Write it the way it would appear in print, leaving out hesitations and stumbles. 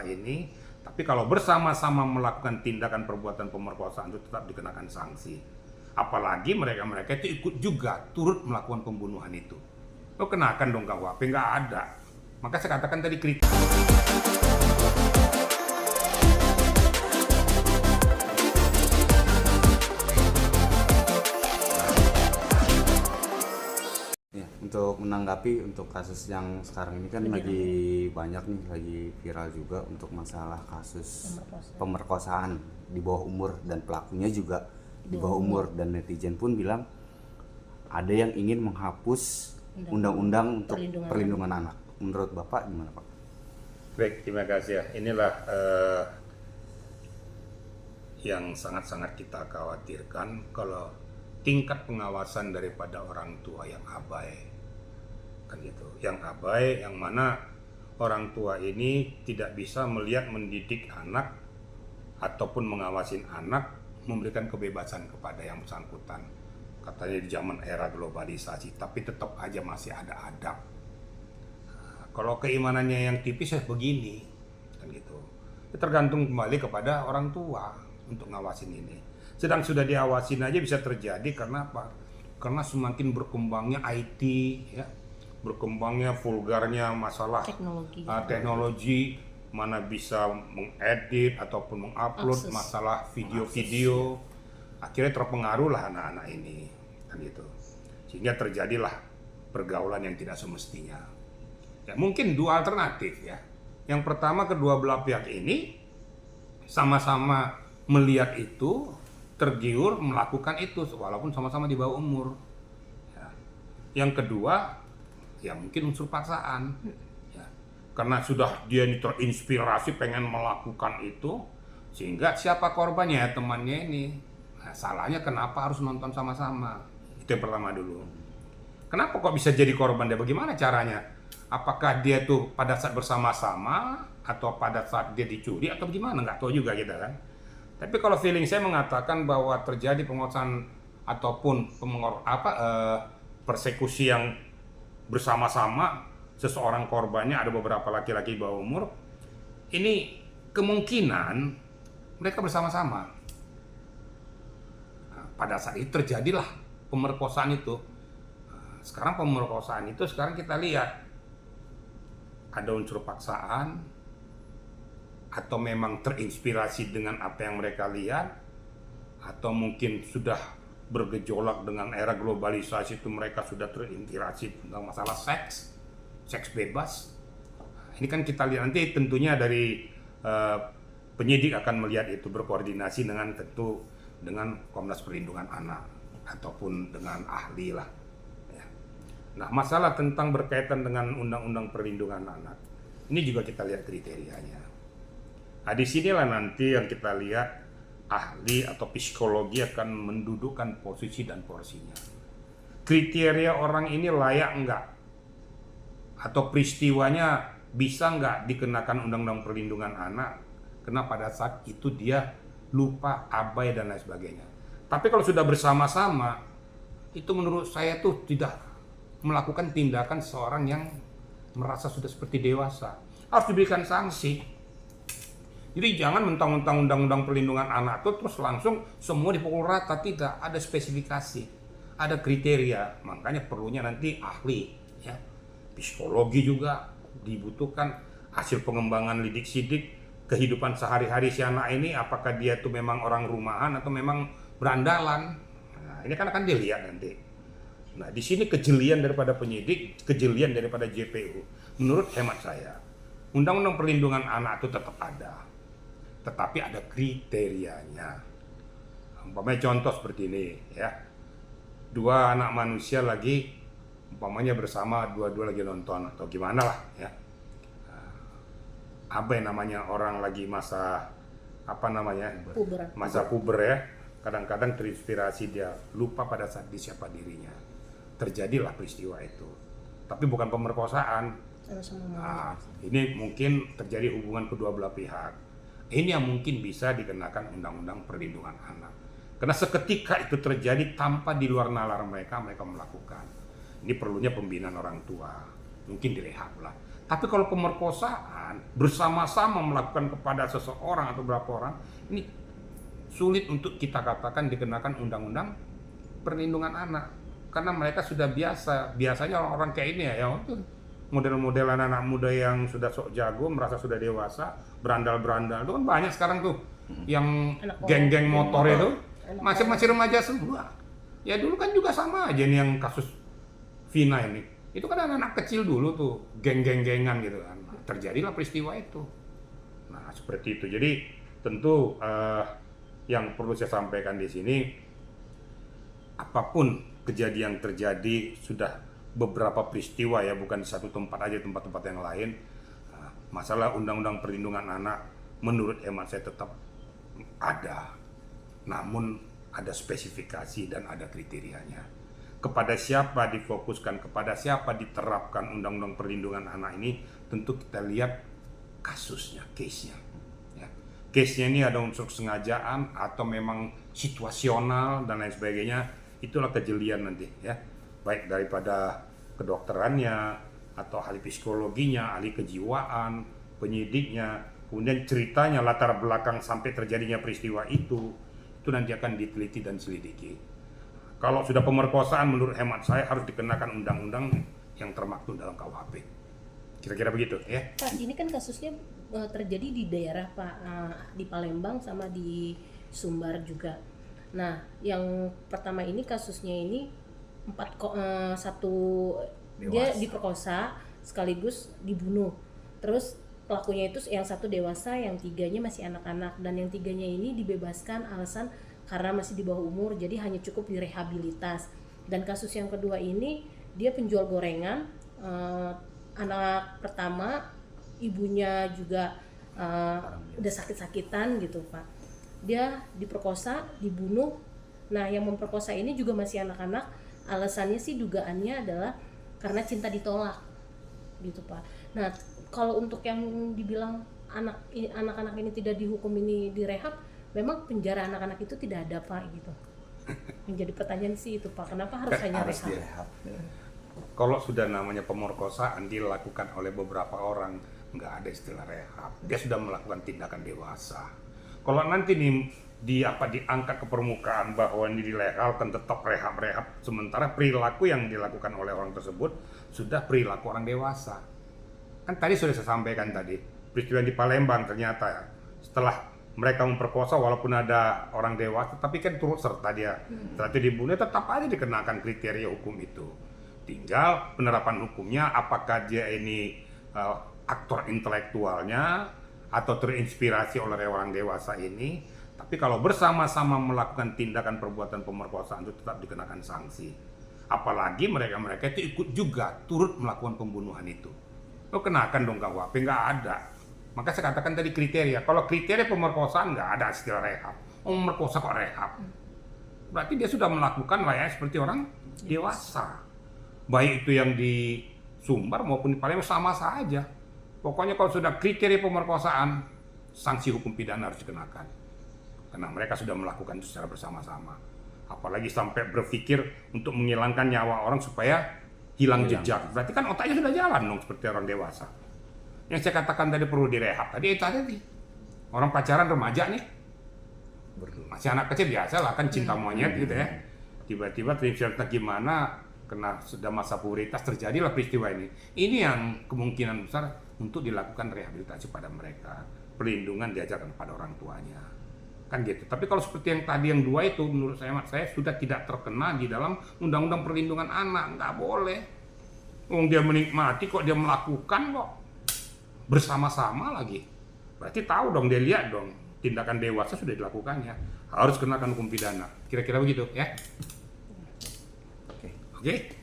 ini, tapi kalau bersama-sama melakukan tindakan perbuatan pemerkosaan itu tetap dikenakan sanksi. Apalagi mereka-mereka itu ikut juga turut melakukan pembunuhan itu. Lo kenakan dong KUHP, nggak ada. Maka saya katakan tadi kritik. Untuk menanggapi untuk kasus yang sekarang ini kan lagi banyak nih, lagi viral juga untuk masalah kasus pemerkosaan di bawah umur dan pelakunya juga di bawah umur, dan netizen pun bilang ada yang ingin menghapus undang-undang untuk perlindungan anak. Menurut Bapak gimana, Pak? Baik, terima kasih ya. Inilah yang sangat-sangat kita khawatirkan kalau tingkat pengawasan daripada orang tua yang abai. Kan gitu. Yang abai, yang mana orang tua ini tidak bisa melihat mendidik anak ataupun mengawasin anak, memberikan kebebasan kepada yang bersangkutan. Katanya di zaman era globalisasi, tapi tetap aja masih ada adab. Kalau keimanannya yang tipis ya begini, kan gitu. Ya tergantung kembali kepada orang tua untuk ngawasin ini. Sedang sudah diawasin aja bisa terjadi karena apa? Karena semakin berkembangnya IT, ya, berkembangnya vulgarnya masalah teknologi, mana bisa mengedit ataupun mengupload masalah video-video, akhirnya terpengaruhlah anak-anak ini, kan gitu. Sehingga terjadilah pergaulan yang tidak semestinya. Ya, mungkin dua alternatif ya. Yang pertama, kedua belah pihak ini sama-sama melihat itu, tergiur melakukan itu walaupun sama-sama di bawah umur. Ya. Yang kedua, ya mungkin unsur paksaan. Ya. Karena sudah dia terinspirasi pengen melakukan itu, sehingga siapa korbannya ya temannya ini. Nah, salahnya kenapa harus nonton sama-sama? Itu yang pertama dulu. Kenapa kok bisa jadi korban dia? Bagaimana caranya? Apakah dia tuh pada saat bersama-sama atau pada saat dia dicuri atau gimana? Nggak tahu juga kita kan. Tapi kalau feeling saya mengatakan bahwa terjadi penguasaan ataupun persekusi yang bersama-sama, seseorang korbannya ada beberapa laki-laki di bawah umur, ini kemungkinan mereka bersama-sama. Nah, pada saat itu terjadilah pemerkosaan itu. Sekarang pemerkosaan itu sekarang kita lihat ada unsur paksaan atau memang terinspirasi dengan apa yang mereka lihat, atau mungkin sudah bergejolak dengan era globalisasi itu mereka sudah terinspirasi tentang masalah seks bebas. Ini kan kita lihat nanti tentunya dari penyidik akan melihat itu, berkoordinasi dengan tentu dengan Komnas Perlindungan Anak ataupun dengan ahli lah. Ya. Nah, masalah tentang berkaitan dengan Undang-Undang Perlindungan Anak ini juga kita lihat kriterianya. Nah, disinilah nanti yang kita lihat ahli atau psikologi akan mendudukkan posisi dan porsinya. Kriteria orang ini layak enggak? Atau peristiwanya bisa enggak dikenakan Undang-Undang Perlindungan Anak? Karena pada saat itu dia lupa, abai, dan lain sebagainya. Tapi kalau sudah bersama-sama, itu menurut saya tuh tidak melakukan tindakan seorang yang merasa sudah seperti dewasa. Harus diberikan sanksi. Jadi jangan mentang-mentang Undang-Undang Perlindungan Anak itu terus langsung semua dipukul rata. Tidak, ada spesifikasi, ada kriteria. Makanya perlunya nanti ahli, ya. Psikologi juga dibutuhkan, hasil pengembangan lidik sidik kehidupan sehari-hari si anak ini, apakah dia itu memang orang rumahan atau memang berandalan. Nah, ini kan akan dilihat nanti. Nah, di sini kejelian daripada penyidik, kejelian daripada JPU. Menurut hemat saya, Undang-Undang Perlindungan Anak itu tetap ada, tetapi ada kriterianya. Umpamanya contoh seperti ini, ya. Dua anak manusia lagi, umpamanya bersama, dua-dua lagi nonton atau gimana lah, ya. Apa yang namanya orang lagi masa masa puber ya. Kadang-kadang terinspirasi, dia lupa pada saat di siapa dirinya. Terjadilah peristiwa itu. Tapi bukan pemerkosaan. Nah, ini mungkin terjadi hubungan kedua belah pihak. Ini yang mungkin bisa dikenakan Undang-Undang Perlindungan Anak. Karena seketika itu terjadi tanpa di luar nalar mereka melakukan. Ini perlunya pembinaan orang tua. Mungkin direhab lah. Tapi kalau pemerkosaan bersama-sama melakukan kepada seseorang atau beberapa orang, ini sulit untuk kita katakan dikenakan undang-undang perlindungan anak. Karena mereka sudah biasanya orang-orang kayak ini ya itu model-model anak-anak muda yang sudah sok jago, merasa sudah dewasa, berandal-berandal. Itu kan banyak sekarang tuh yang geng-geng motor itu masih remaja semua. Ya dulu kan juga sama aja nih yang kasus Vina ini. Itu kan anak-anak kecil dulu tuh, geng-geng-gengan gitu kan. Nah, terjadilah peristiwa itu. Nah, seperti itu. Jadi tentu yang perlu saya sampaikan di sini, apapun kejadian terjadi, sudah beberapa peristiwa ya, bukan di satu tempat aja, tempat-tempat yang lain. Masalah undang-undang perlindungan anak menurut hemat saya tetap ada, namun ada spesifikasi dan ada kriterianya. Kepada siapa difokuskan, kepada siapa diterapkan undang-undang perlindungan anak ini, tentu kita lihat kasusnya, case-nya. Ya. Case-nya ini ada unsur sengajaan atau memang situasional dan lain sebagainya. Itulah kejelian nanti ya, baik daripada kedokterannya atau ahli psikologinya, ahli kejiwaan, penyidiknya, kemudian ceritanya, latar belakang sampai terjadinya peristiwa itu nanti akan diteliti dan selidiki. Kalau sudah pemerkosaan, menurut hemat saya harus dikenakan undang-undang yang termaktub dalam KUHP. Kira-kira begitu ya. Pak, ini kan kasusnya terjadi di daerah Pak, di Palembang sama di Sumbar juga. Nah, yang pertama ini kasusnya ini dia diperkosa sekaligus dibunuh. Terus pelakunya itu yang satu dewasa, yang tiganya masih anak-anak, dan yang tiganya ini dibebaskan alasan karena masih di bawah umur, jadi hanya cukup direhabilitas. Dan kasus yang kedua ini dia penjual gorengan, anak pertama ibunya juga udah sakit-sakitan gitu Pak. Dia diperkosa, dibunuh. Nah, yang memperkosa ini juga masih anak-anak. Alasannya sih dugaannya adalah karena cinta ditolak, gitu Pak. Nah, kalau untuk yang dibilang anak-anak ini tidak dihukum, ini direhab, memang penjara anak-anak itu tidak ada Pak, gitu. Menjadi pertanyaan sih itu Pak, kenapa harus hanya rehab? Kalau sudah namanya pemerkosaan dilakukan oleh beberapa orang, nggak ada istilah rehab. Dia sudah melakukan tindakan dewasa. Kalau nanti nih diangkat ke permukaan bahwa ini dilegalkan, tetap rehab, sementara perilaku yang dilakukan oleh orang tersebut sudah perilaku orang dewasa. Kan tadi sudah saya sampaikan tadi, peristiwa di Palembang ternyata setelah mereka memperkosa walaupun ada orang dewasa, tapi kan turut serta dia. Setelah itu dibunuh, tetap aja dikenakan kriteria hukum itu. Tinggal penerapan hukumnya, apakah dia ini aktor intelektualnya atau terinspirasi oleh orang dewasa ini. Tapi kalau bersama-sama melakukan tindakan perbuatan pemerkosaan itu tetap dikenakan sanksi. Apalagi mereka itu ikut juga turut melakukan pembunuhan itu. Lo kenakan dong KUHP, nggak ada. Maka saya katakan tadi kriteria. Kalau kriteria pemerkosaan nggak ada istilah rehab. Merkosa kok rehab? Berarti dia sudah melakukan layaknya seperti orang dewasa. Baik itu yang di Sumbar maupun di Palembang sama saja. Pokoknya kalau sudah kriteria pemerkosaan, sanksi hukum pidana harus dikenakan. Karena mereka sudah melakukan itu secara bersama-sama. Apalagi sampai berpikir untuk menghilangkan nyawa orang supaya hilang jejak. Berarti kan otaknya sudah jalan dong seperti orang dewasa. Yang saya katakan tadi perlu direhab. Tadi itu tadi. Orang pacaran remaja nih. Masih anak kecil biasa lah kan, cinta monyet gitu ya. Tiba-tiba ternyata gimana, kena sudah masa pubertas, terjadilah peristiwa ini. Ini yang kemungkinan besar untuk dilakukan rehabilitasi pada mereka, perlindungan diajarkan pada orang tuanya, kan gitu. Tapi kalau seperti yang tadi yang dua itu, menurut saya sudah tidak terkena di dalam undang-undang perlindungan anak, nggak boleh. Dia menikmati kok, dia melakukan kok bersama-sama lagi. Berarti tahu dong, dia lihat dong tindakan dewasa sudah dilakukannya, harus kenakan hukum pidana. Kira-kira begitu ya. Oke.